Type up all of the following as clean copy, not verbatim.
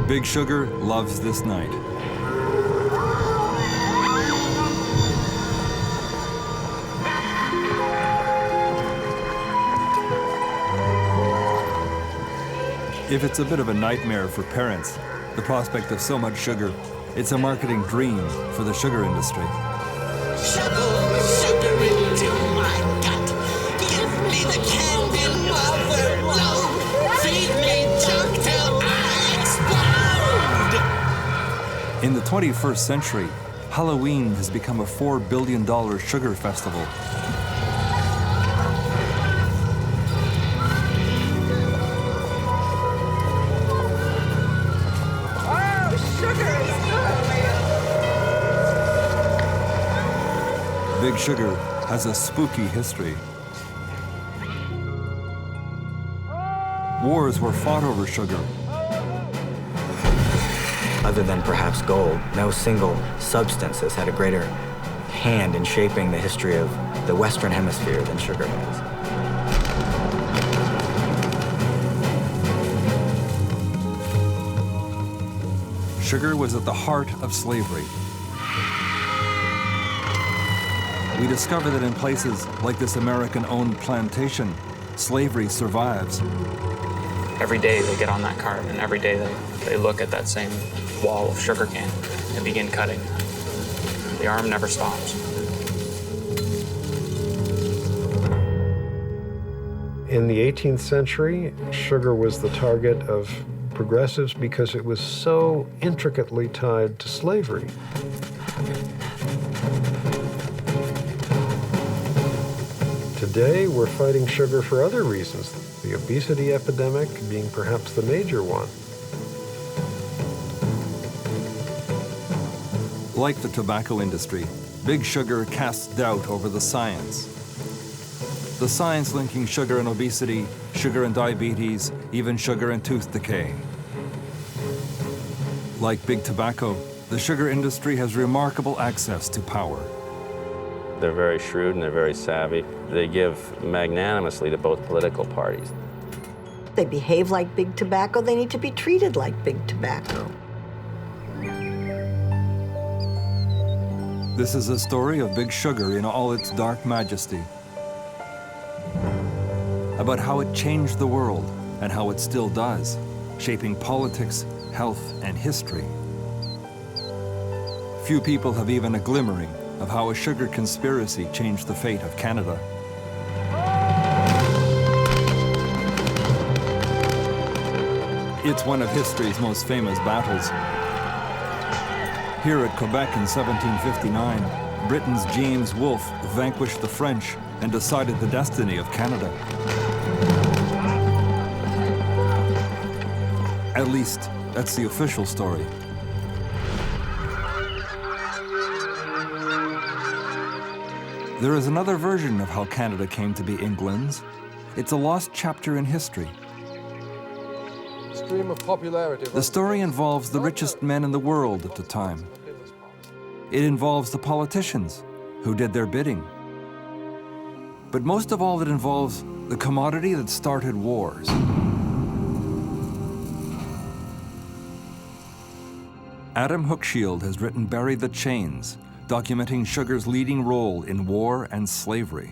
Big Sugar loves this night. If it's a bit of a nightmare for parents, the prospect of so much sugar, it's a marketing dream for the sugar industry. Shovel sugar into my gut. Give me the candy overload. Feed me junk till I explode. In the 21st century, Halloween has become a $4 billion sugar festival. Big Sugar has a spooky history. Wars were fought over sugar. Other than perhaps gold, no single substance has had a greater hand in shaping the history of the Western Hemisphere than sugar has. Sugar was at the heart of slavery. We discover that in places like this American-owned plantation, slavery survives. Every day they get on that cart, and every day they look at that same wall of sugarcane and begin cutting. The arm never stops. In the 18th century, sugar was the target of progressives because it was so intricately tied to slavery. Today, we're fighting sugar for other reasons, the obesity epidemic being perhaps the major one. Like the tobacco industry, Big Sugar casts doubt over the science. The science linking sugar and obesity, sugar and diabetes, even sugar and tooth decay. Like big tobacco, the sugar industry has remarkable access to power. They're very shrewd and they're very savvy. They give magnanimously to both political parties. They behave like big tobacco. They need to be treated like big tobacco. This is a story of Big Sugar in all its dark majesty. About how it changed the world and how it still does, shaping politics, health, and history. Few people have even a glimmering of how a sugar conspiracy changed the fate of Canada. It's one of history's most famous battles. Here at Quebec in 1759, Britain's James Wolfe vanquished the French and decided the destiny of Canada. At least, that's the official story. There is another version of how Canada came to be England's. It's a lost chapter in history. Stream of popularity. The story involves the richest men in the world at the time. It involves the politicians who did their bidding. But most of all, it involves the commodity that started wars. Adam Hochschild has written Bury the Chains, documenting sugar's leading role in war and slavery.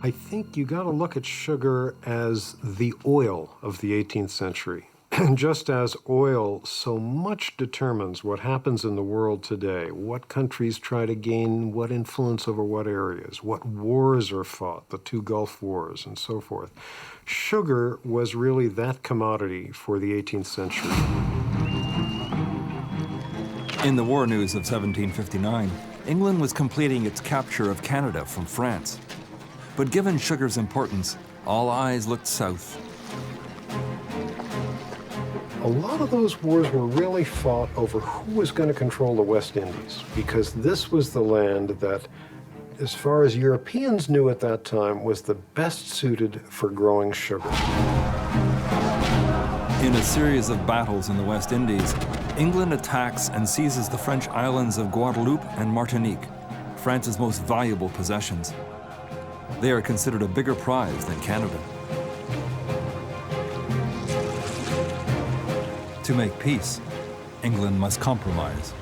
I think you got to look at sugar as the oil of the 18th century. And just as oil so much determines what happens in the world today, what countries try to gain what influence over what areas, what wars are fought, the two Gulf Wars and so forth, sugar was really that commodity for the 18th century. In the war news of 1759, England was completing its capture of Canada from France. But given sugar's importance, all eyes looked south. A lot of those wars were really fought over who was going to control the West Indies, because this was the land that, as far as Europeans knew at that time, was the best suited for growing sugar. In a series of battles in the West Indies, England attacks and seizes the French islands of Guadeloupe and Martinique, France's most valuable possessions. They are considered a bigger prize than Canada. To make peace, England must compromise.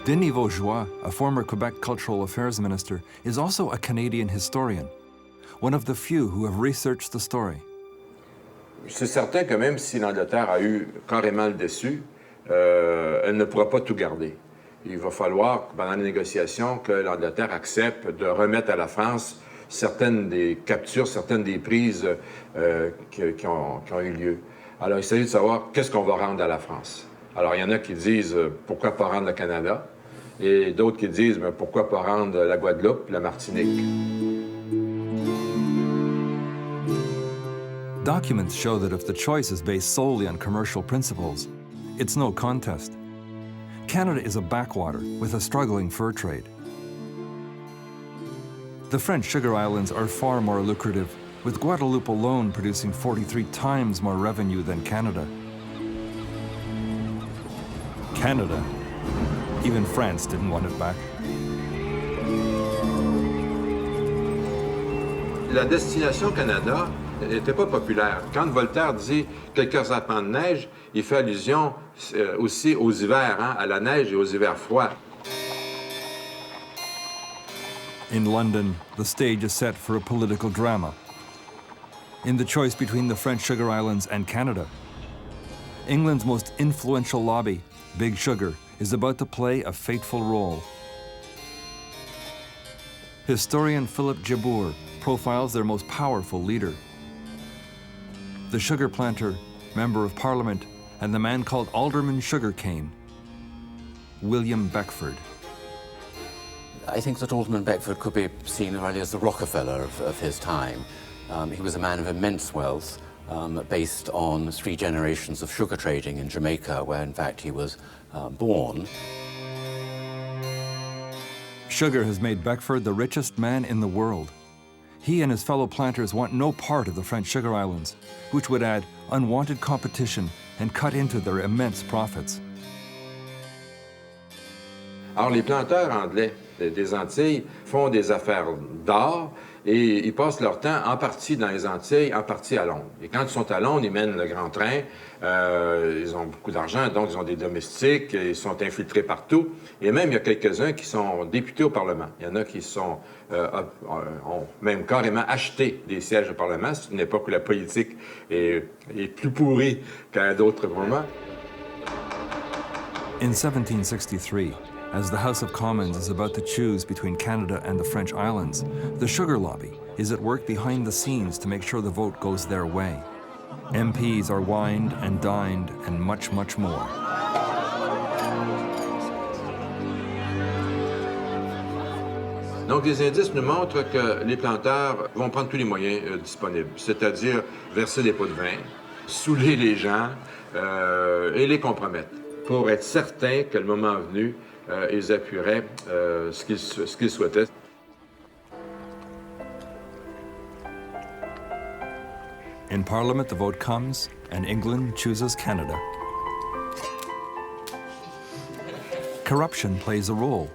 Denis Vaugeois, a former Quebec Cultural Affairs Minister, is also a Canadian historian, one of the few who have researched the story. C'est certain que même si l'Angleterre a eu carrément le dessus, elle ne pourra pas tout garder. Il va falloir, pendant les négociations, que l'Angleterre accepte de remettre à la France certaines des captures, certaines des prises qui ont eu lieu. Alors, il s'agit de savoir qu'est-ce qu'on va rendre à la France. Alors, il y en a qui disent pourquoi pas rendre le Canada, et d'autres qui disent pourquoi pas rendre la Guadeloupe, la Martinique. Documents show that if the choice is based solely on commercial principles, it's no contest. Canada is a backwater with a struggling fur trade. The French sugar islands are far more lucrative, with Guadeloupe alone producing 43 times more revenue than Canada. Canada, even France didn't want it back. La destination Canada n'était pas populaire. Quand Voltaire dit « quelques arpents de neige », il fait allusion aussi aux hivers, à la neige et aux hivers froids. In London, the stage is set for a political drama. In the choice between the French sugar islands and Canada, England's most influential lobby, Big Sugar, is about to play a fateful role. Historian Philip Jabour profiles their most powerful leader. The sugar planter, member of Parliament, and the man called Alderman Sugarcane, William Beckford. I think that Alderman Beckford could be seen really as the Rockefeller of his time. He was a man of immense wealth, based on 3 generations of sugar trading in Jamaica, where in fact he was born. Sugar has made Beckford the richest man in the world. He and his fellow planters want no part of the French sugar islands, which would add unwanted competition and cut into their immense profits. Alors, les planteurs anglais des Antilles font des affaires d'or et ils passent leur temps en partie dans les Antilles, en partie à Londres. Et quand ils sont à Londres, ils mènent le grand train, ils ont beaucoup d'argent, donc ils ont des domestiques, ils sont infiltrés partout. Et même, il y a quelques-uns qui sont députés au Parlement. Il y en a qui ont même carrément acheté des sièges au Parlement. C'est une époque où la politique est plus pourrie qu'à d'autres moments. In 1763, as the House of Commons is about to choose between Canada and the French islands, the sugar lobby is at work behind the scenes to make sure the vote goes their way. MPs are wined and dined and much, much more. Donc, les indices nous montrent que les planteurs vont prendre tous les moyens disponibles, c'est-à-dire verser des pots de vin, saouler les gens et les compromettre, pour être certain que le moment venu, ils appuieraient ce qu'ils souhaitaient. In Parliament, the vote comes, and England chooses Canada. Corruption plays a role,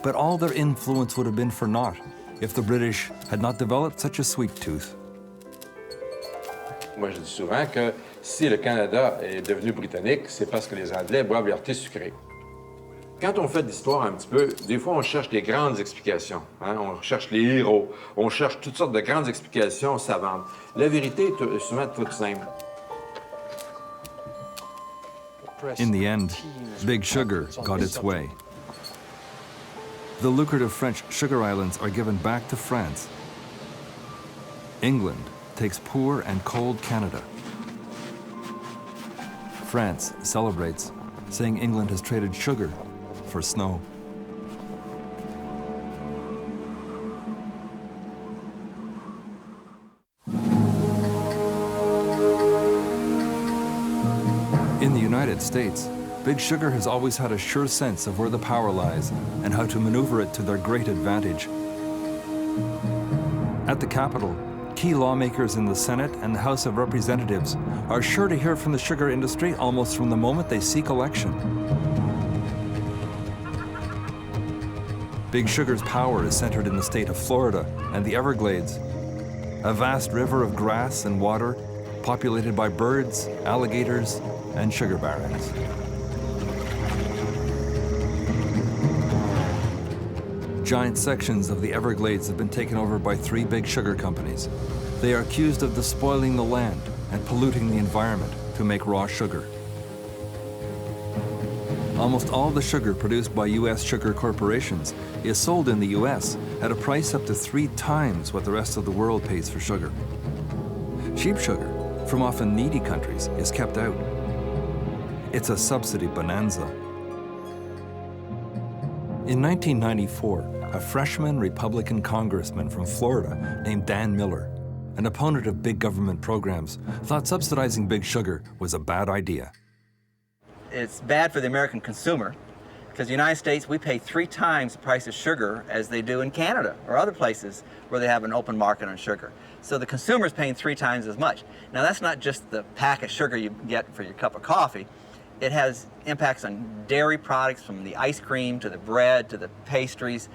but all their influence would have been for naught if the British had not developed such a sweet tooth. Moi, je dis souvent que si le Canada est devenu britannique, c'est parce que les Anglais boivent leur thé sucré. Quand on fait de l'histoire un petit peu, des fois, on cherche des grandes explications. On cherche les héros, on cherche toutes sortes de grandes explications savantes. La vérité est souvent toute simple. In the end, Big Sugar got its way. The lucrative French sugar islands are given back to France. England takes poor and cold Canada. France celebrates, saying England has traded sugar for snow. In the United States, Big Sugar has always had a sure sense of where the power lies and how to maneuver it to their great advantage. At the Capitol, key lawmakers in the Senate and the House of Representatives are sure to hear from the sugar industry almost from the moment they seek election. Big Sugar's power is centered in the state of Florida and the Everglades, a vast river of grass and water, populated by birds, alligators, and sugar barons. Giant sections of the Everglades have been taken over by 3 big sugar companies. They are accused of despoiling the land and polluting the environment to make raw sugar. Almost all the sugar produced by U.S. sugar corporations is sold in the U.S. at a price up to 3 times what the rest of the world pays for sugar. Cheap sugar from often needy countries is kept out. It's a subsidy bonanza. In 1994, a freshman Republican congressman from Florida named Dan Miller, an opponent of big government programs, thought subsidizing big sugar was a bad idea. It's bad for the American consumer because the United States, we pay 3 times the price of sugar as they do in Canada or other places where they have an open market on sugar. So the consumer's paying 3 times as much. Now that's not just the pack of sugar you get for your cup of coffee. It has impacts on dairy products, from the ice cream to the bread to the pastries,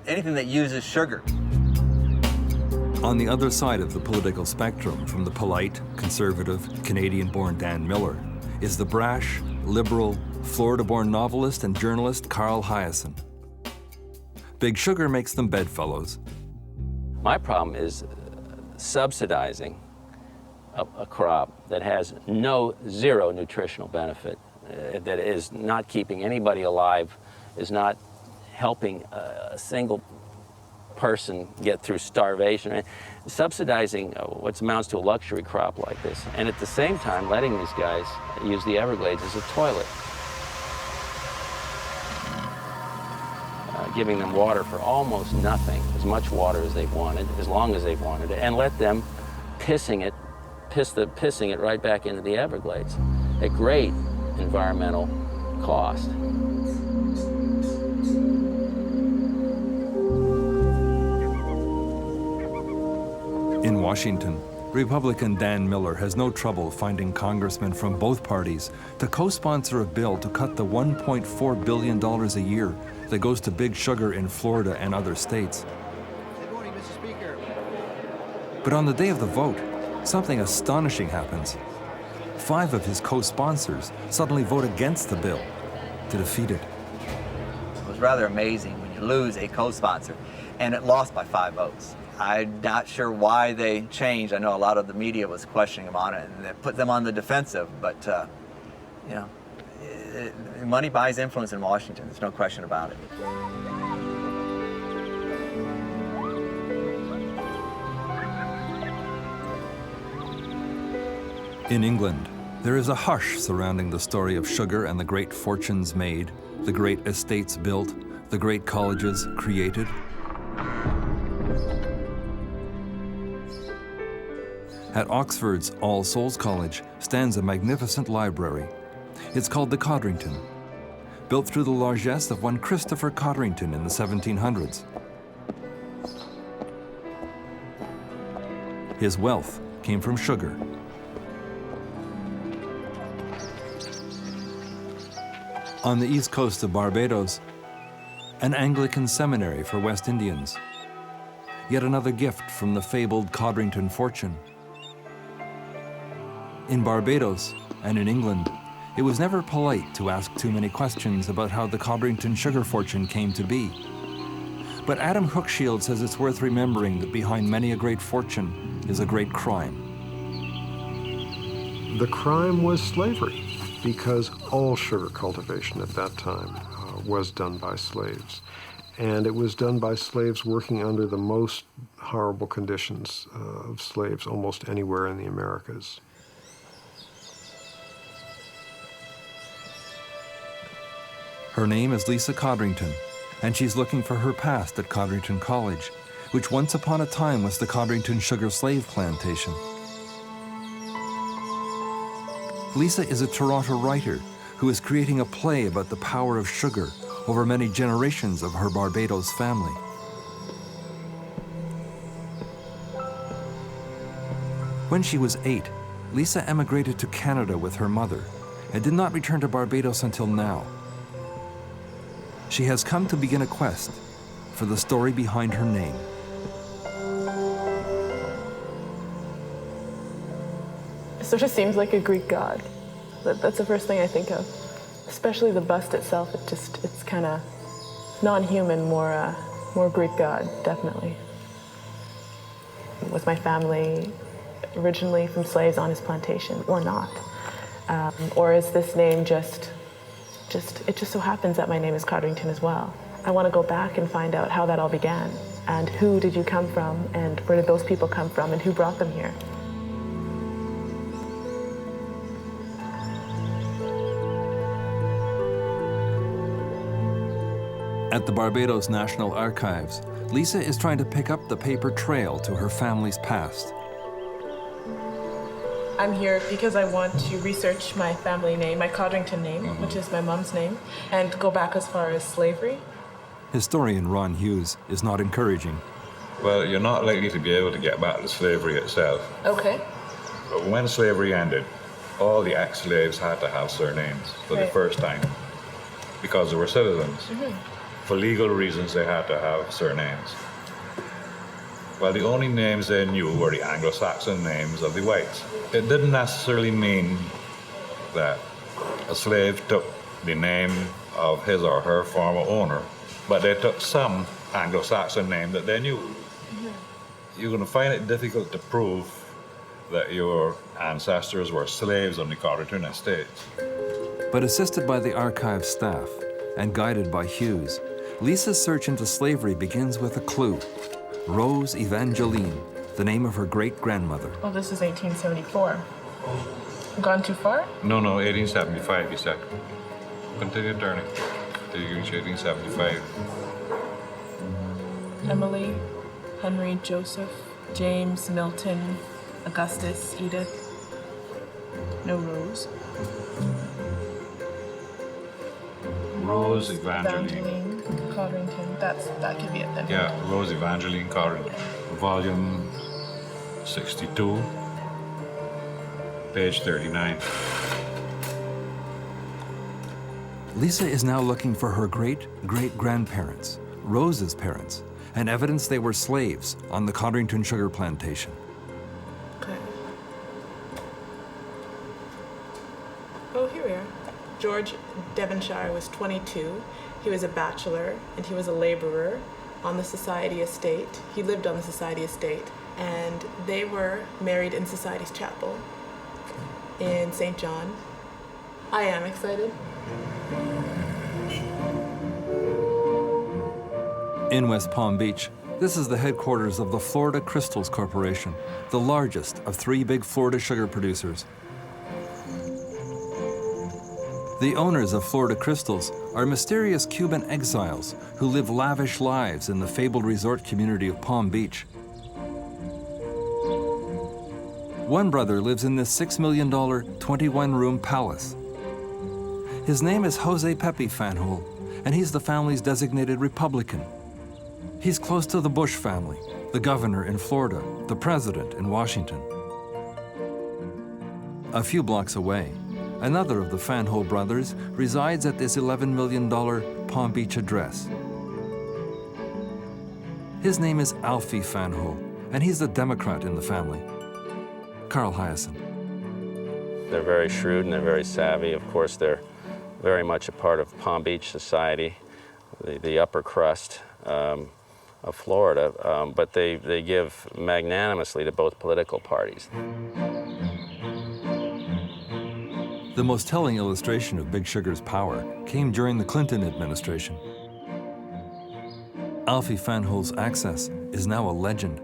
anything that uses sugar. On the other side of the political spectrum from the polite, conservative, Canadian-born Dan Miller is the brash, liberal, Florida-born novelist and journalist Carl Hiaasen. Big sugar makes them bedfellows. My problem is subsidizing a crop that has zero nutritional benefit, that is not keeping anybody alive, is not helping a single person get through starvation. Subsidizing what amounts to a luxury crop like this, and at the same time letting these guys use the Everglades as a toilet. Giving them water for almost nothing, as much water as they've wanted, as long as they've wanted it, and let them pissing it right back into the Everglades at great environmental cost. In Washington, Republican Dan Miller has no trouble finding congressmen from both parties to co-sponsor a bill to cut the $1.4 billion a year that goes to big sugar in Florida and other states. Good morning, Mr. Speaker. But on the day of the vote, something astonishing happens. 5 of his co-sponsors suddenly vote against the bill to defeat it. It was rather amazing when you lose a co-sponsor, and it lost by 5 votes. I'm not sure why they changed. I know a lot of the media was questioning them on it, and it put them on the defensive, but you know, money buys influence in Washington. There's no question about it. In England, there is a hush surrounding the story of sugar and the great fortunes made, the great estates built, the great colleges created. At Oxford's All Souls College stands a magnificent library. It's called the Carrington, built through the largesse of one Christopher Carrington in the 1700s. His wealth came from sugar. On the east coast of Barbados, an Anglican seminary for West Indians. Yet another gift from the fabled Carrington fortune. In Barbados and in England, it was never polite to ask too many questions about how the Carrington sugar fortune came to be. But Adam Hookshield says it's worth remembering that behind many a great fortune is a great crime. The crime was slavery, because all sugar cultivation at that time was done by slaves. And it was done by slaves working under the most horrible conditions of slaves almost anywhere in the Americas. Her name is Lisa Carrington, and she's looking for her past at Carrington College, which once upon a time was the Carrington Sugar Slave Plantation. Lisa is a Toronto writer who is creating a play about the power of sugar over many generations of her Barbados family. When she was 8, Lisa emigrated to Canada with her mother and did not return to Barbados until now. She has come to begin a quest for the story behind her name. It sort of seems like a Greek god. That's the first thing I think of. Especially the bust itself, it's kind of non-human, more Greek god, definitely. Was my family originally from slaves on his plantation or not? Or is this name it just so happens that my name is Carrington as well? I want to go back and find out how that all began, and who did you come from, and where did those people come from, and who brought them here? At the Barbados National Archives, Lisa is trying to pick up the paper trail to her family's past. I'm here because I want to research my family name, my Carrington name, which is my mom's name, and go back as far as slavery. Historian Ron Hughes is not encouraging. Well, you're not likely to be able to get back to slavery itself. Okay. But when slavery ended, all the ex-slaves had to have surnames for the first time because they were citizens. For legal reasons, they had to have surnames. Well, the only names they knew were the Anglo-Saxon names of the whites. It didn't necessarily mean that a slave took the name of his or her former owner, but they took some Anglo-Saxon name that they knew. You're going to find it difficult to prove that your ancestors were slaves on the Carrington estates. But assisted by the archive staff and guided by Hughes, Lisa's search into slavery begins with a clue. Rose Evangeline, the name of her great-grandmother. Well, this is 1874. Gone too far? No, 1875, you said. Continue turning till you reach 1875. Emily, Henry, Joseph, James, Milton, Augustus, Edith. No Rose. Rose Evangeline. Carrington. That could be it then. Yeah, Rose Evangeline Carrington. Volume 62, page 39. Lisa is now looking for her great-great-grandparents, Rose's parents, and evidence they were slaves on the Carrington sugar plantation. Okay. Oh, here we are. George Devonshire was 22. He was a bachelor, and he was a laborer on the Society estate. He lived on the Society estate, and they were married in Society's chapel in St. John. I am excited. In West Palm Beach, this is the headquarters of the Florida Crystals Corporation, the largest of 3 big Florida sugar producers. The owners of Florida Crystals are mysterious Cuban exiles who live lavish lives in the fabled resort community of Palm Beach. One brother lives in this $6 million, 21-room palace. His name is Jose Pepe Fanhole, and he's the family's designated Republican. He's close to the Bush family, the governor in Florida, the president in Washington. A few blocks away, another of the Fanhole brothers resides at this $11 million Palm Beach address. His name is Alfie Fanhole, and he's the Democrat in the family. Carl Hyacin. They're very shrewd and they're very savvy. Of course, they're very much a part of Palm Beach society, the upper crust of Florida, but they give magnanimously to both political parties. The most telling illustration of Big Sugar's power came during the Clinton administration. Alfie Fanhole's access is now a legend.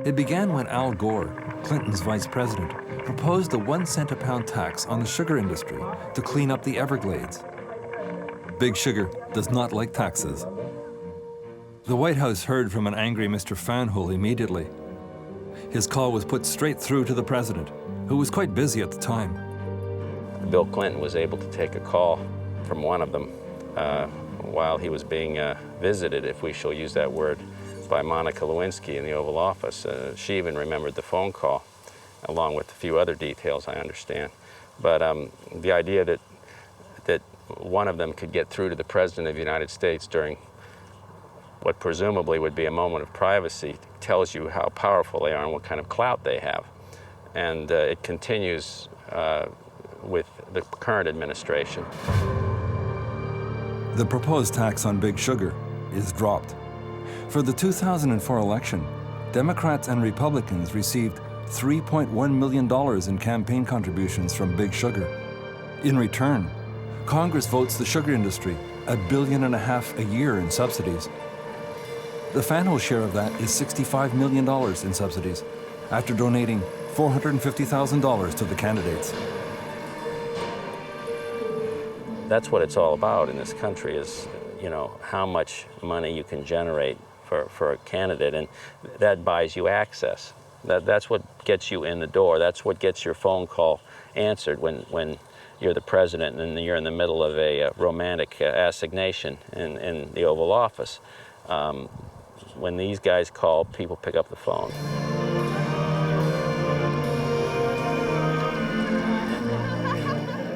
It began when Al Gore, Clinton's vice president, proposed a 1 cent a pound tax on the sugar industry to clean up the Everglades. Big Sugar does not like taxes. The White House heard from an angry Mr. Fanhole immediately. His call was put straight through to the president, who was quite busy at the time. Bill Clinton was able to take a call from one of them while he was being visited, if we shall use that word, by Monica Lewinsky in the Oval Office. She even remembered the phone call, along with a few other details, I understand. But the idea that one of them could get through to the President of the United States during what presumably would be a moment of privacy tells you how powerful they are and what kind of clout they have. and it continues with the current administration. The proposed tax on big sugar is dropped. For the 2004 election, Democrats and Republicans received $3.1 million in campaign contributions from Big Sugar. In return, Congress votes the sugar industry $1.5 billion a year in subsidies. The Fanhole share of that is $65 million in subsidies, after donating $450,000 to the candidates. That's what it's all about in this country is, you know, how much money you can generate for a candidate, and that buys you access. That's what gets you in the door. That's what gets your phone call answered when you're the president and you're in the middle of a romantic assignation in the Oval Office. When these guys call, people pick up the phone.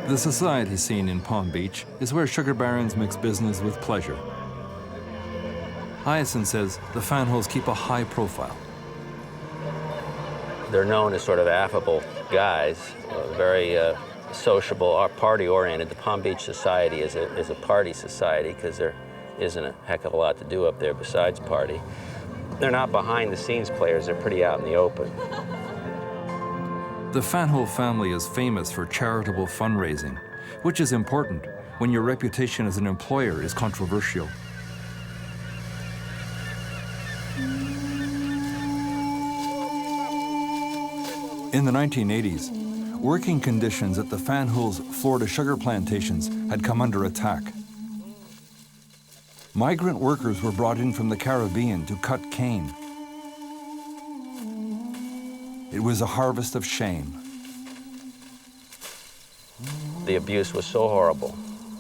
The society scene in Palm Beach is where sugar barons mix business with pleasure. Hyacinth says the Fanholes keep a high profile. They're known as sort of affable guys, very sociable, party-oriented. The Palm Beach society is a party society because there isn't a heck of a lot to do up there besides party. They're not behind-the-scenes players. They're pretty out in the open. The Fanhole family is famous for charitable fundraising, which is important when your reputation as an employer is controversial. In the 1980s, working conditions at the Fanholes' Florida sugar plantations had come under attack. Migrant workers were brought in from the Caribbean to cut cane. It was a harvest of shame. The abuse was so horrible.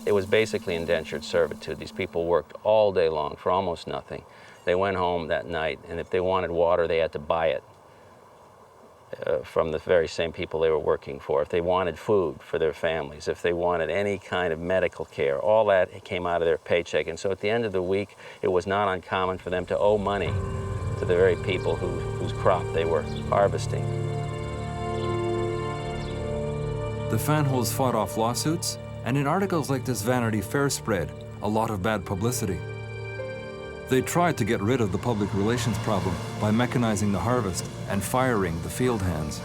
It was basically indentured servitude. These people worked all day long for almost nothing. They went home that night, and if they wanted water, they had to buy it from the very same people they were working for. If they wanted food for their families, if they wanted any kind of medical care, all that came out of their paycheck. And so at the end of the week, it was not uncommon for them to owe money to the very people whose crop they were harvesting. The Fanholes fought off lawsuits, and in articles like this Vanity Fair spread, a lot of bad publicity. They tried to get rid of the public relations problem by mechanizing the harvest and firing the field hands.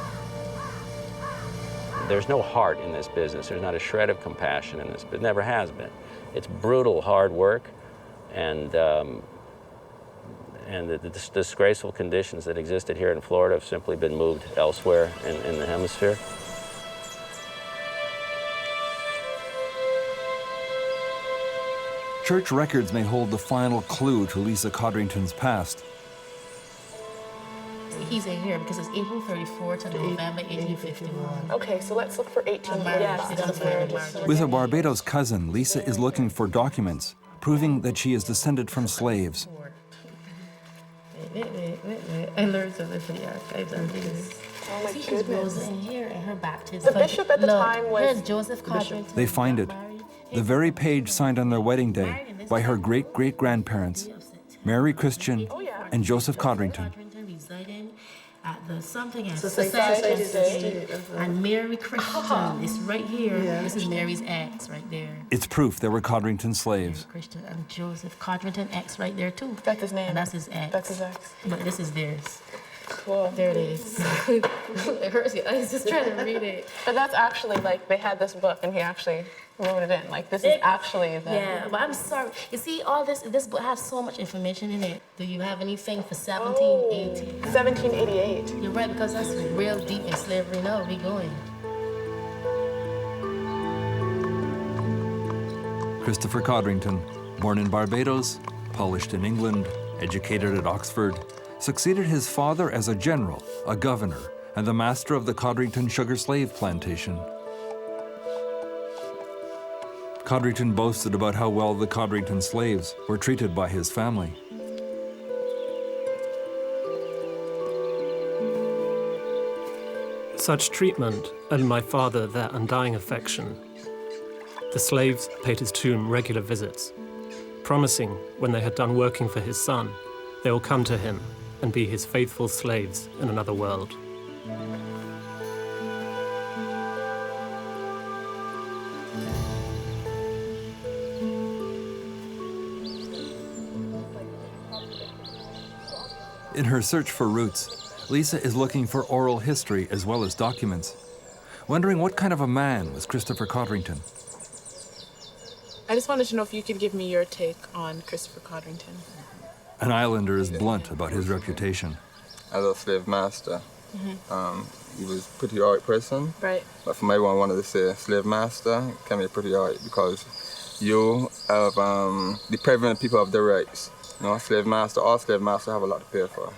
There's no heart in this business. There's not a shred of compassion in this, but never has been. It's brutal, hard work, and the disgraceful conditions that existed here in Florida have simply been moved elsewhere in the hemisphere. Church records may hold the final clue to Lisa Codrington's past. He's in here because it's April 34 to November 1851. Okay, so let's look for 1845. With a Barbados cousin, Lisa is looking for documents proving that she is descended from slaves. I learned something for the archives on this. Oh my See, goodness. Rosa in here and her baptism. The bishop at the time was... Here's Joseph Codrington. They find it, the very page signed on their wedding day by her great-great-grandparents, Mary Christian and Joseph Codrington. At the something else. Society. And Mary Christian is right here. Yeah. This is Mary's ex right there. It's proof there were Codrington slaves. Mary Christian and Joseph Codrington ex right there too. That's his name. And that's his ex. That's his ex. But this is theirs. Cool. There it is. It hurts you. I was just trying to read it. But that's actually like they had this book and he actually wrote it in. Like this is actually the... Yeah, but I'm sorry. You see, all this book has so much information in it. Do you have anything for 1780? 1788. You're right, because that's real deep in slavery. Now we going. Christopher Codrington, born in Barbados, polished in England, educated at Oxford, succeeded his father as a general, a governor, and the master of the Codrington sugar slave plantation. Codrington boasted about how well the Codrington slaves were treated by his family. Such treatment earned my father their undying affection. The slaves paid his tomb regular visits, promising when they had done working for his son, they will come to him and be his faithful slaves in another world. In her search for roots, Lisa is looking for oral history as well as documents, wondering what kind of a man was Christopher Carrington. I just wanted to know if you could give me your take on Christopher Carrington. An islander is blunt about his reputation. As a slave master, he was a pretty hard person. Right. But for me, I wanted to say slave master can be pretty hard because you have depriving people of their rights. You know, slave master, all slave masters have a lot to pay for.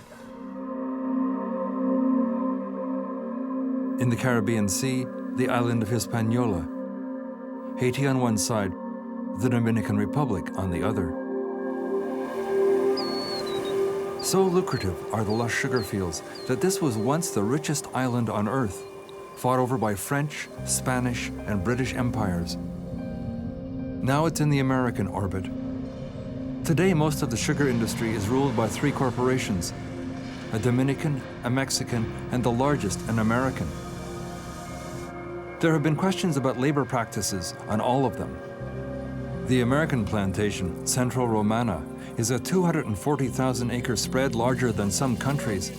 In the Caribbean Sea, the island of Hispaniola. Haiti on one side, the Dominican Republic on the other. So lucrative are the lush sugar fields that this was once the richest island on earth, fought over by French, Spanish, and British empires. Now it's in the American orbit. Today, most of the sugar industry is ruled by 3 corporations: a Dominican, a Mexican, and the largest, an American. There have been questions about labor practices on all of them. The American plantation, Central Romana, is a 240,000-acre spread larger than some countries.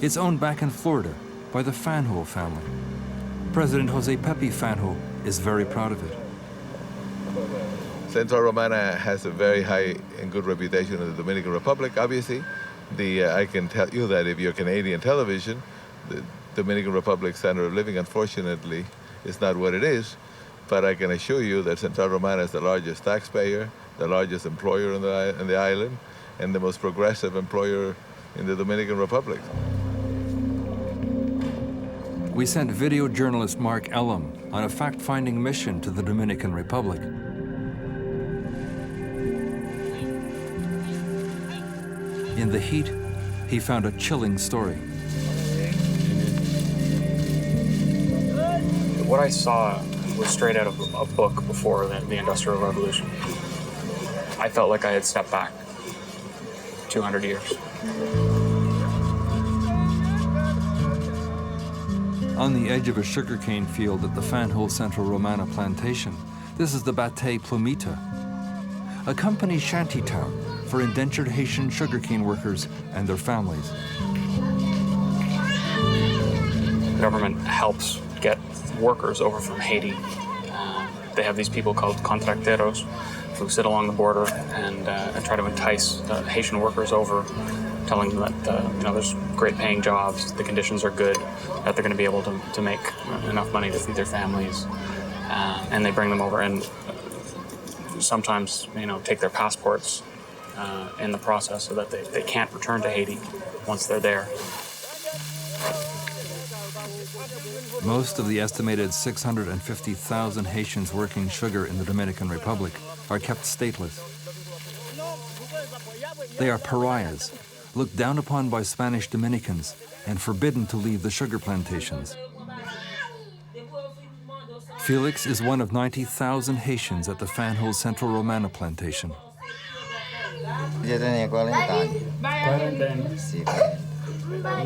It's owned back in Florida by the Fanhole family. President Jose Pepe Fanhole is very proud of it. Central Romana has a very high and good reputation in the Dominican Republic, obviously. I can tell you that if you're Canadian television, the Dominican Republic standard of living, unfortunately, is not what it is. But I can assure you that Central Romana is the largest taxpayer, the largest employer in the island, and the most progressive employer in the Dominican Republic. We sent video journalist Mark Elam on a fact-finding mission to the Dominican Republic. In the heat, he found a chilling story. What I saw was straight out of a book before the Industrial Revolution. I felt like I had stepped back 200 years. On the edge of a sugarcane field at the Fanhole Central Romana plantation, this is the Bate Plumita, a company shanty town for indentured Haitian sugarcane workers and their families. The government helps get workers over from Haiti. They have these people called contracteros who sit along the border and try to entice Haitian workers over, telling them that there's great paying jobs, the conditions are good, that they're going to be able to make enough money to feed their families, and they bring them over and sometimes take their passports in the process so that they can't return to Haiti once they're there. Most of the estimated 650,000 Haitians working sugar in the Dominican Republic are kept stateless. They are pariahs, looked down upon by Spanish Dominicans, and forbidden to leave the sugar plantations. Felix is one of 90,000 Haitians at the Fanhole Central Romana plantation. Yo tenía 40 años. 40 años. Sí.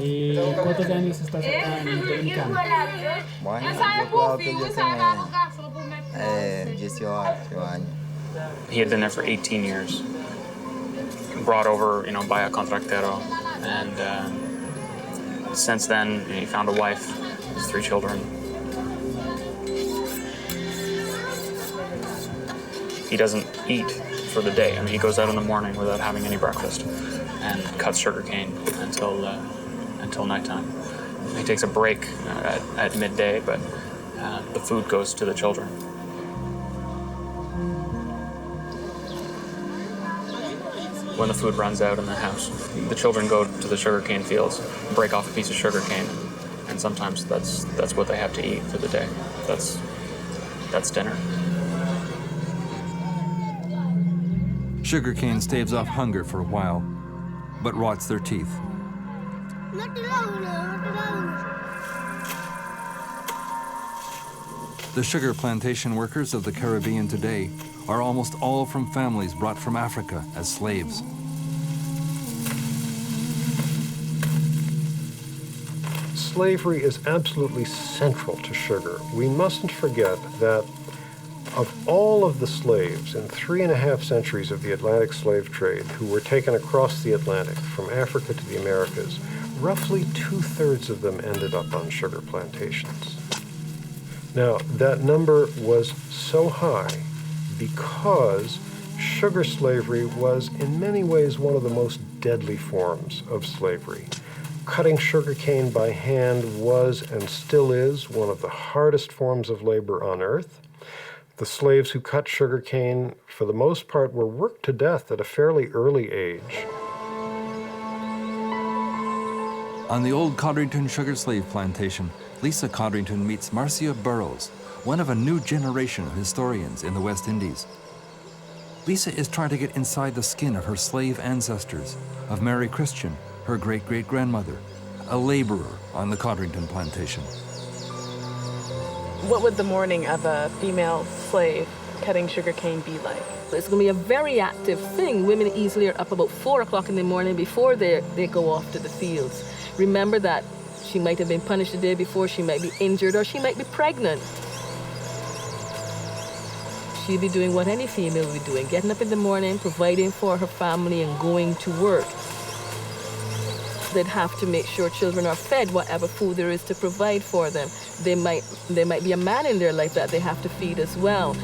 ¿Y cuántos años estás acá en Dominicana? Bueno, yo creo que yo tenía 18 años. He had been there for 18 years, brought over, by a contractero, and since then he found a wife, his 3 children. He doesn't eat for the day. He goes out in the morning without having any breakfast and cuts sugarcane until nighttime. He takes a break at midday, but the food goes to the children. When the food runs out in the house, the children go to the sugarcane fields, break off a piece of sugarcane, and sometimes that's what they have to eat for the day. That's dinner. Sugarcane staves off hunger for a while, but rots their teeth. The sugar plantation workers of the Caribbean today are almost all from families brought from Africa as slaves. Slavery is absolutely central to sugar. We mustn't forget that Of all of the slaves in 3.5 centuries of the Atlantic slave trade who were taken across the Atlantic from Africa to the Americas, roughly 2/3 of them ended up on sugar plantations. Now, that number was so high because sugar slavery was in many ways one of the most deadly forms of slavery. Cutting sugarcane by hand was and still is one of the hardest forms of labor on earth. The slaves who cut sugarcane, for the most part, were worked to death at a fairly early age. On the old Carrington sugar slave plantation, Lisa Carrington meets Marcia Burroughs, one of a new generation of historians in the West Indies. Lisa is trying to get inside the skin of her slave ancestors, of Mary Christian, her great-great-grandmother, a laborer on the Carrington plantation. What would the morning of a female slave cutting sugarcane be like? It's going to be a very active thing. Women easily are up about 4 o'clock in the morning before they go off to the fields. Remember that she might have been punished the day before, she might be injured, or she might be pregnant. She'd be doing what any female would be doing, getting up in the morning, providing for her family, and going to work. They'd have to make sure children are fed whatever food there is to provide for them. There might be a man in their life that they have to feed as well.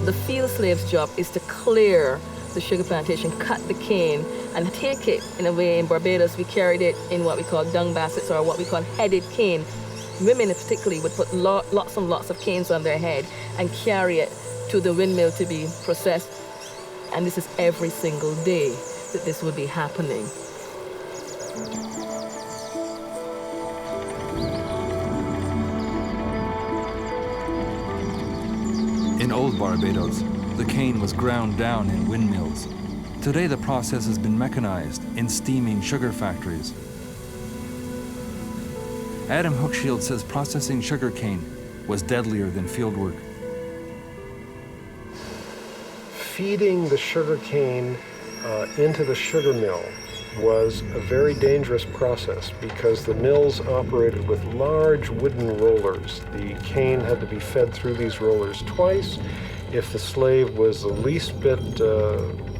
The field slave's job is to clear the sugar plantation, cut the cane, and take it. In a way, in Barbados, we carried it in what we call dung baskets, or what we call headed cane. Women particularly would put lots and lots of canes on their head and carry it to the windmill to be processed. And this is every single day that this would be happening. In old Barbados, the cane was ground down in windmills. Today, the process has been mechanized in steaming sugar factories. Adam Hookshield says processing sugarcane was deadlier than fieldwork. Feeding the sugarcane into the sugar mill was a very dangerous process because the mills operated with large wooden rollers. The cane had to be fed through these rollers twice. If the slave was the least bit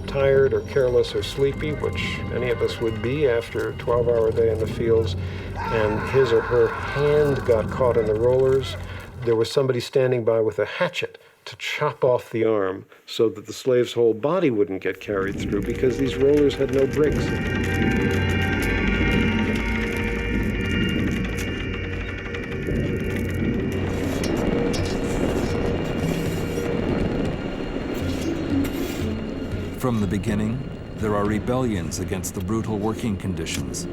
tired or careless or sleepy, which any of us would be after a 12-hour day in the fields, and his or her hand got caught in the rollers, there was somebody standing by with a hatchet to chop off the arm so that the slave's whole body wouldn't get carried through because these rollers had no bricks. From the beginning, there are rebellions against the brutal working conditions.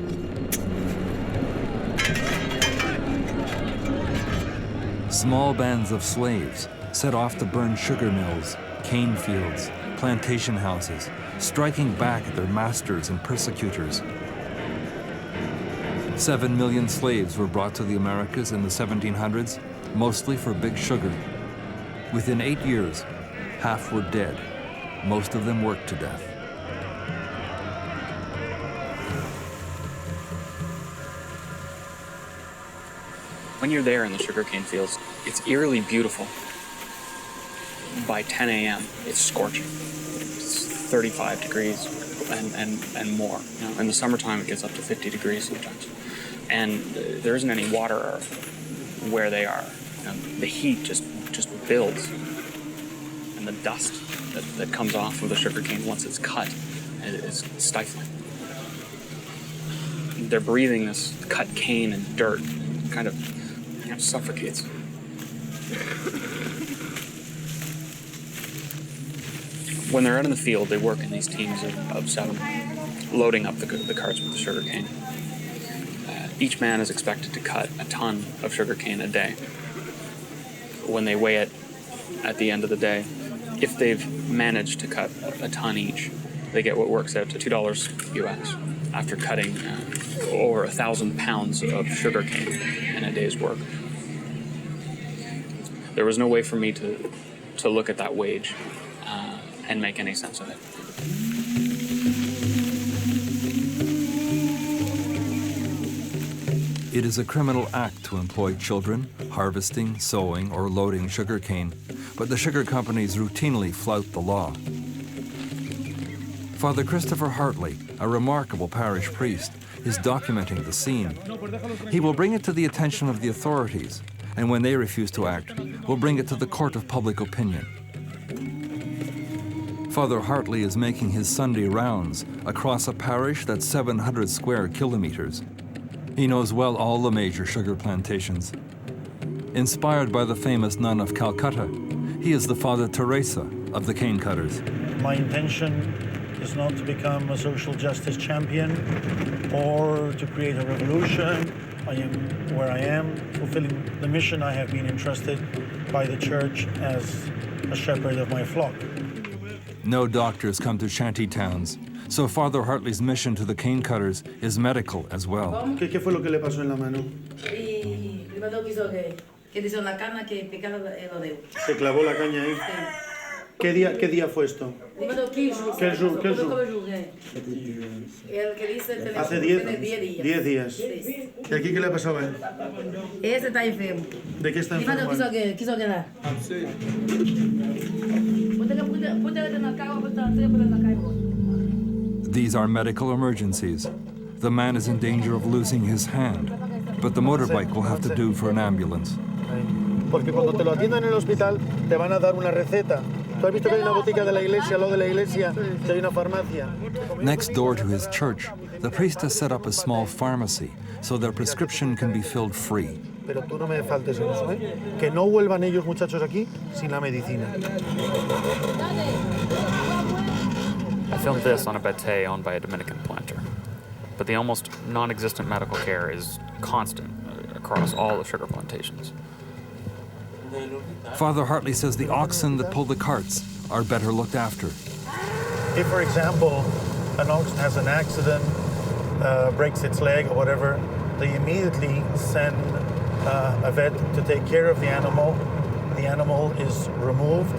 Small bands of slaves set off to burn sugar mills, cane fields, plantation houses, striking back at their masters and persecutors. 7 million slaves were brought to the Americas in the 1700s, mostly for big sugar. Within 8 years, half were dead. Most of them worked to death. When you're there in the sugarcane fields, it's eerily beautiful. By 10 a.m., it's scorching. It's 35 degrees and more. You know, in the summertime, it gets up to 50 degrees sometimes. And there isn't any water where they are. The heat just builds. And the dust that comes off of the sugarcane once it's cut is stifling. They're breathing this cut cane and dirt, kind of suffocates. When they're out in the field, they work in these teams of 7, loading up the carts with the sugarcane. Each man is expected to cut a ton of sugarcane a day. When they weigh it at the end of the day, if they've managed to cut a ton each, they get what works out to $2 US after cutting over 1,000 pounds of sugarcane in a day's work. There was no way for me to look at that wage and make any sense of it. It is a criminal act to employ children harvesting, sowing, or loading sugarcane, but the sugar companies routinely flout the law. Father Christopher Hartley, a remarkable parish priest, is documenting the scene. He will bring it to the attention of the authorities, and when they refuse to act, will bring it to the court of public opinion. Father Hartley is making his Sunday rounds across a parish that's 700 square kilometers. He knows well all the major sugar plantations. Inspired by the famous nun of Calcutta, he is the Father Teresa of the cane cutters. My intention is not to become a social justice champion or to create a revolution. I am where I am, fulfilling the mission I have been entrusted by the church as a shepherd of my flock. No doctors come to shanty towns, so Father Hartley's mission to the cane cutters is medical as well. ¿Qué fue lo que le pasó en la mano? Se clavó la caña ahí. ¿Qué día fue esto? ¿Qué jour? Hace 10 días. ¿Y aquí qué le ha pasado a él? Ese está enfermo. ¿De qué está enfermo? Quiso quedar. These are medical emergencies. The man is in danger of losing his hand, but the motorbike will have to do for an ambulance. Porque cuando te lo atiendan en el hospital, te van a dar una receta. ¿Tú has visto que hay una botica de la iglesia, al lado de la iglesia, que hay una farmacia? Next door to his church, the priest has set up a small pharmacy so their prescription can be filled free. Pero tú no me faltes en eso, ¿eh? Que no vuelvan ellos, muchachos, aquí sin la medicina. I filmed this on a bete owned by a Dominican planter, but the almost non-existent medical care is constant across all the sugar plantations. Father Hartley says the oxen that pull the carts are better looked after. If, for example, an ox has an accident, breaks its leg or whatever, they immediately send a vet to take care of the animal. The animal is removed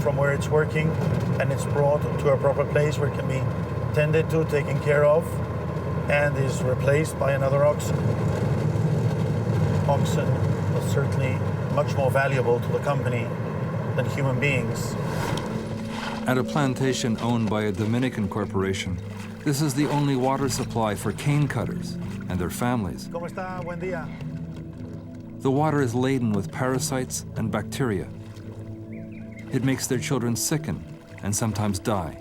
from where it's working, and it's brought to a proper place where it can be tended to, taken care of, and is replaced by another oxen. Oxen are certainly much more valuable to the company than human beings. At a plantation owned by a Dominican corporation, this is the only water supply for cane cutters and their families. ¿Cómo está? Buen día. The water is laden with parasites and bacteria. It makes their children sicken and sometimes die.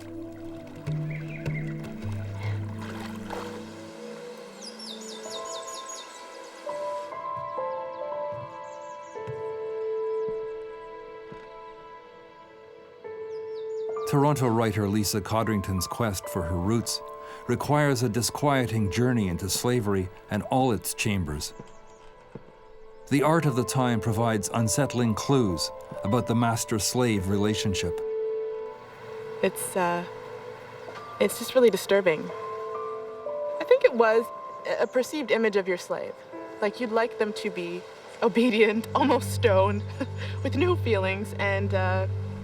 Toronto writer Lisa Codrington's quest for her roots requires a disquieting journey into slavery and all its chambers. The art of the time provides unsettling clues about the master-slave relationship. It's just really disturbing. I think it was a perceived image of your slave. Like you'd like them to be obedient, almost stone, with no feelings, and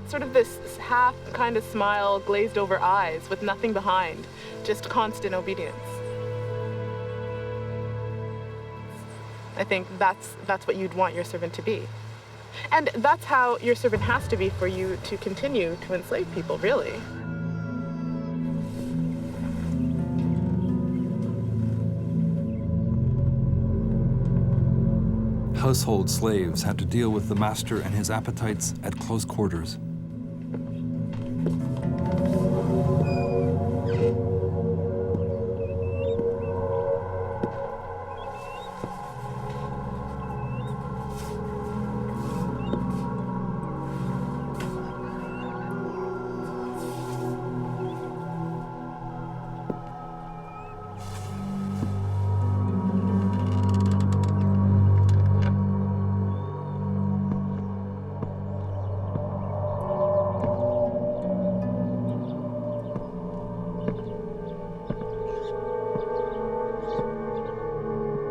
sort of this half kind of smile, glazed over eyes with nothing behind, just constant obedience. I think that's what you'd want your servant to be. And that's how your servant has to be for you to continue to enslave people, really. Household slaves had to deal with the master and his appetites at close quarters.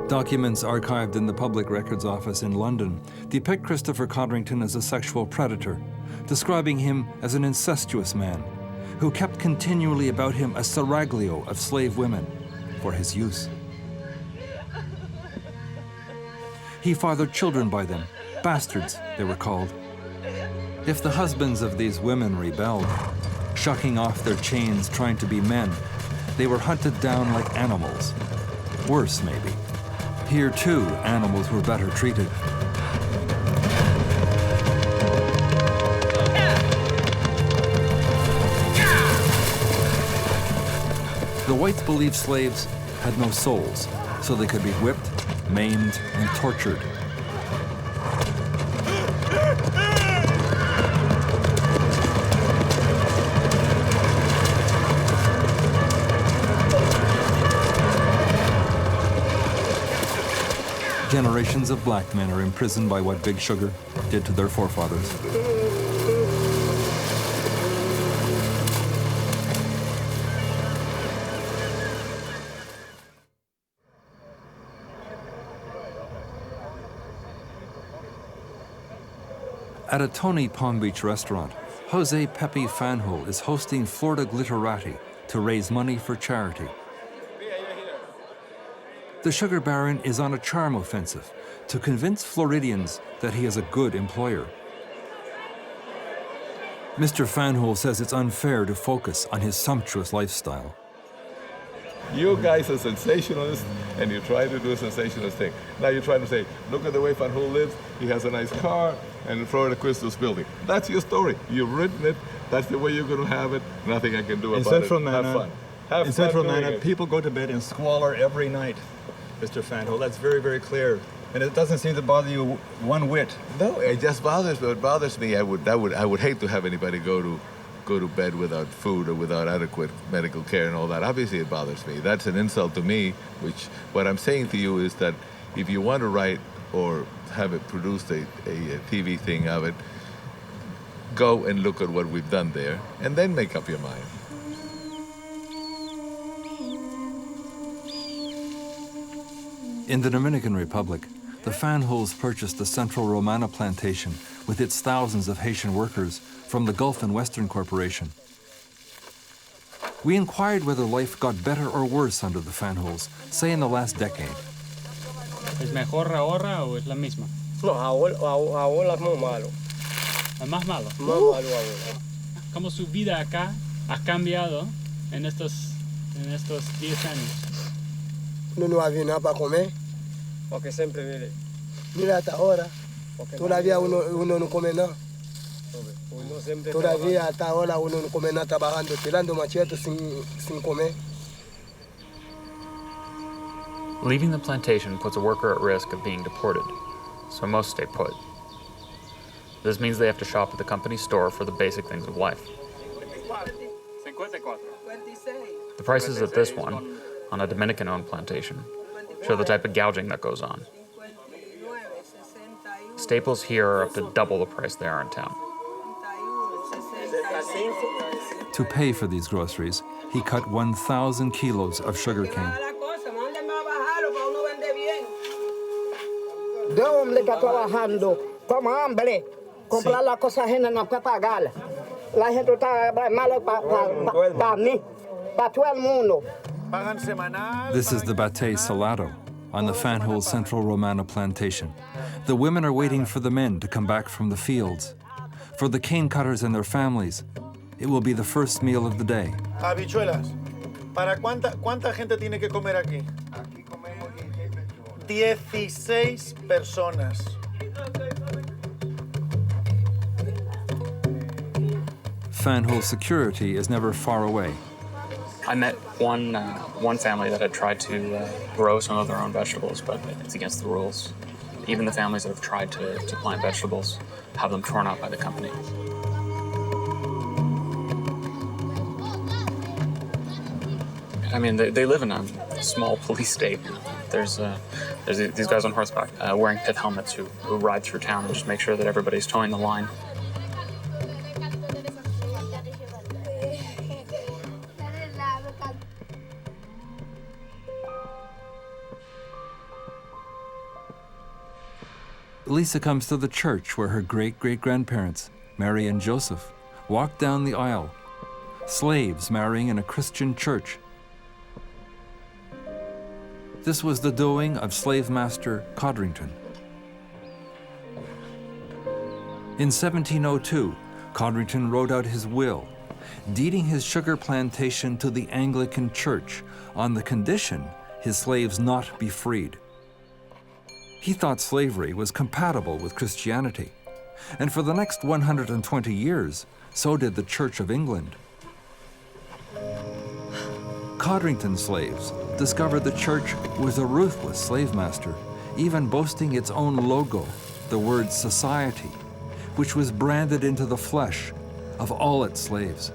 Documents archived in the Public Records Office in London depict Christopher Codrington as a sexual predator, describing him as an incestuous man who kept continually about him a seraglio of slave women for his use. He fathered children by them, bastards they were called. If the husbands of these women rebelled, shucking off their chains trying to be men, they were hunted down like animals. Worse, maybe. Here, too, animals were better treated. The whites believed slaves had no souls, so they could be whipped, maimed, and tortured. Generations of black men are imprisoned by what Big Sugar did to their forefathers. At a Tony Palm Beach restaurant, Jose Pepe Fanhole is hosting Florida Glitterati to raise money for charity. The sugar baron is on a charm offensive to convince Floridians that he is a good employer. Mr. Fanhole says it's unfair to focus on his sumptuous lifestyle. You guys are sensationalists, and you try to do a sensationalist thing. Now you're trying to say, look at the way Fanhole lives. He has a nice car and the Florida Crystals building. That's your story. You've written it. That's the way you're going to have it. Nothing I can do about it. Have fun. In Central Manna, people go to bed in squalor every night, Mr. Fanhole. That's very, very clear. And it doesn't seem to bother you one whit. No, it just bothers me. It bothers me. I would hate to have anybody go to bed without food or without adequate medical care and all that. Obviously, it bothers me. That's an insult to me, which what I'm saying to you is that if you want to write or have it produced a TV thing of it, go and look at what we've done there and then make up your mind. In the Dominican Republic, the Fanholes purchased the Central Romana plantation with its thousands of Haitian workers from the Gulf and Western Corporation. We inquired whether life got better or worse under the Fanholes, say in the last decade. ¿Es mejor ahora o es la misma? No, ahora es muy malo. ¿Es más malo? Más malo ahora. ¿Cómo su vida acá ha cambiado en estos 10 años? No había nada para comer, porque siempre mira hasta ahora, todavía uno no come nada. Todavía hasta ahora uno no come nada trabajando, tirando machetes sin comer. Leaving the plantation puts a worker at risk of being deported, so most stay put. This means they have to shop at the company store for the basic things of life. The prices at this one, on a Dominican-owned plantation, show the type of gouging that goes on. Staples here are up to double the price they are in town. To pay for these groceries, he cut 1,000 kilos of sugarcane. De hombre está trabajando como hambre, comprar las cosas ajenas no puede pagar. La gente está mala para mí, para todo el mundo. This is the Batey Salado on the Fanhole Central Romana plantation. The women are waiting for the men to come back from the fields. For the cane cutters and their families, it will be the first meal of the day. Habichuelas. ¿Para cuánta gente tiene que comer aquí? 16 personas. Fanhole security is never far away. I met one family that had tried to grow some of their own vegetables, but it's against the rules. Even the families that have tried to plant vegetables have them torn out by the company. I mean, they live in a small police state. There's these guys on horseback wearing pith helmets who ride through town and just make sure that everybody's towing the line. Lisa comes to the church where her great-great-grandparents, Mary and Joseph, walked down the aisle, slaves marrying in a Christian church. This was the doing of slave master Carrington. In 1702, Carrington wrote out his will, deeding his sugar plantation to the Anglican Church on the condition his slaves not be freed. He thought slavery was compatible with Christianity, and for the next 120 years, so did the Church of England. Carrington slaves discovered the church was a ruthless slave master, even boasting its own logo, the word society, which was branded into the flesh of all its slaves.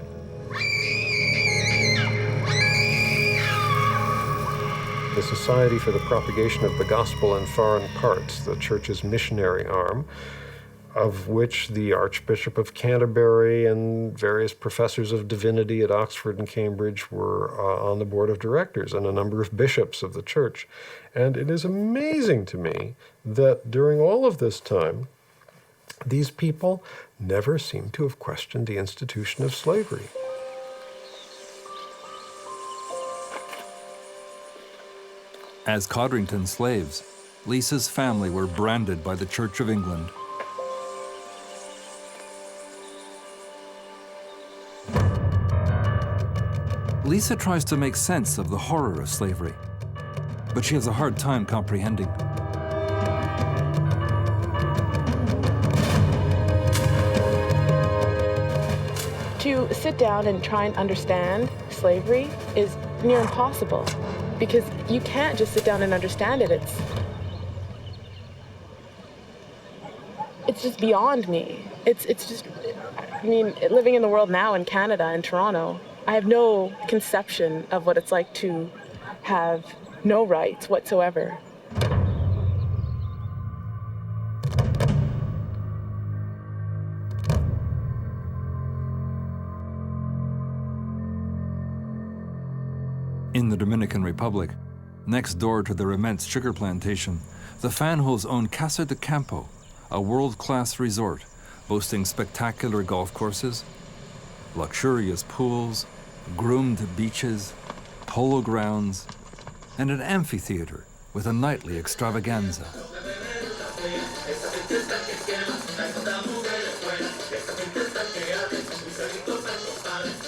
The Society for the Propagation of the Gospel in Foreign Parts, the church's missionary arm, of which the Archbishop of Canterbury and various professors of divinity at Oxford and Cambridge were on the board of directors, and a number of bishops of the church. And it is amazing to me that during all of this time, these people never seem to have questioned the institution of slavery. As Carrington slaves, Lisa's family were branded by the Church of England. Lisa tries to make sense of the horror of slavery, but she has a hard time comprehending. To sit down and try and understand slavery is near impossible, because you can't just sit down and understand it. It's just beyond me. It's just, I mean, living in the world now in Canada, in Toronto, I have no conception of what it's like to have no rights whatsoever. In the Dominican Republic, next door to their immense sugar plantation, the Fanholes own Casa de Campo, a world-class resort boasting spectacular golf courses, luxurious pools, groomed beaches, polo grounds, and an amphitheater with a nightly extravaganza.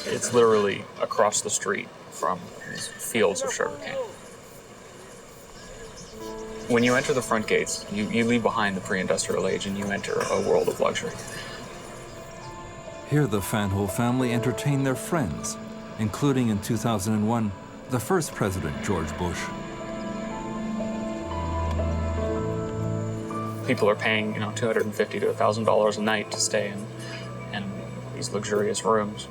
It's literally across the street from these fields of sugarcane. When you enter the front gates, you leave behind the pre-industrial age and you enter a world of luxury. Here the Fanhole family entertain their friends, including in 2001, the first president, George Bush. People are paying, $250 to $1,000 a night to stay in these luxurious rooms.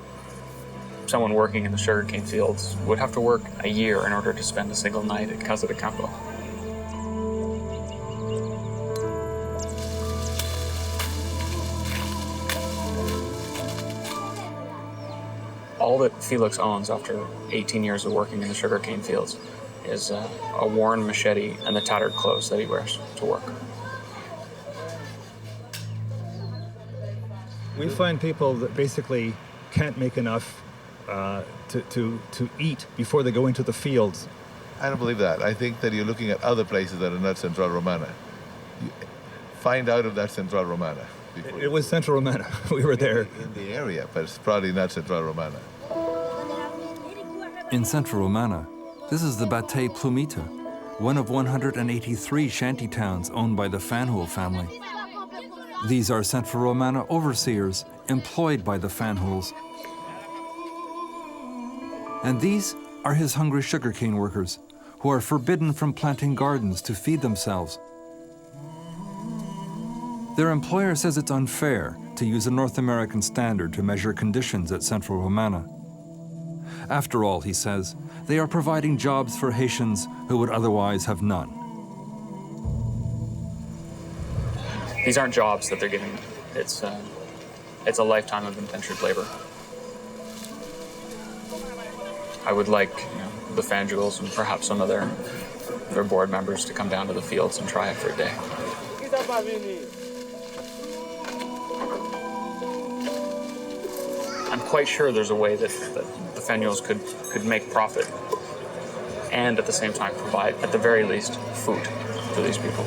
Someone working in the sugarcane fields would have to work a year in order to spend a single night at Casa de Campo. All that Felix owns after 18 years of working in the sugarcane fields is a worn machete and the tattered clothes that he wears to work. We find people that basically can't make enough to eat before they go into the fields. I don't believe that. I think that you're looking at other places that are not Central Romana. You find out if that's Central Romana. It was Central Romana. We were there. In the area, but it's probably not Central Romana. In Central Romana, this is the Batey Plumita, one of 183 shanty towns owned by the Fanhole family. These are Central Romana overseers employed by the Fanholes. And these are his hungry sugarcane workers, who are forbidden from planting gardens to feed themselves. Their employer says it's unfair to use a North American standard to measure conditions at Central Romana. After all, he says, they are providing jobs for Haitians who would otherwise have none. These aren't jobs that they're giving. It's a lifetime of indentured labor. I would like the Fanjouls and perhaps some of their board members to come down to the fields and try it for a day. I'm quite sure there's a way that the Fanjouls could make profit and at the same time provide, at the very least, food for these people.